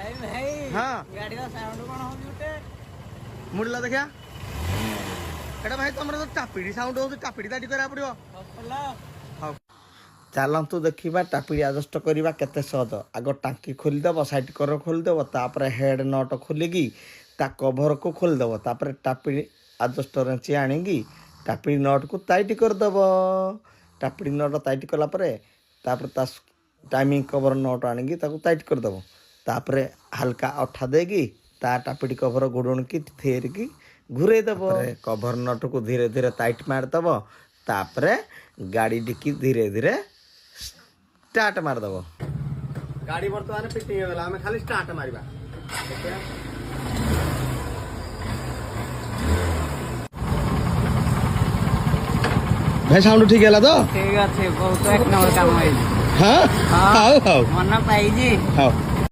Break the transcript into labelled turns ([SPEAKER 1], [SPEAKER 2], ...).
[SPEAKER 1] हाँ मुड़ला देखिया एटा भाई तुम तो टापिड़ी साउंड हो टापिड़ी दाटी करा पड़ो चलतु देखा टापिड़ी आजस्ट करवा केते सहज आग टांकी खोलीदेव साइड कर खोलीदेव तापर हेड नट खोलिकी ता कभर को खोलीदेव तापर टापिड़ी आजस्ट रेंची आणिकी टापिड़ी नट को टाइट करदेव टापिड़ी नट टाइट कलापर तापर ता टाइमिंग कवर नट आणिकी ताको टाइट करदेव तापर हल्का अठा देगी ता टापिड़ी कभर गुड़न की थेर की घूरेदेव कभर नट को धीरे धीरे टाइट मारदेव तापर गाड़ी डिक्की धीरे धीरे स्टार्ट मारदेव गाड़ी बर्तमान फिटिंग हो गला हमें खाली स्टार्ट मारिबा भाई साउंड ठीक है तो
[SPEAKER 2] ठीक है बहुत एक नंबर काम है
[SPEAKER 1] हां हां हां
[SPEAKER 2] मन पाई जी
[SPEAKER 1] हां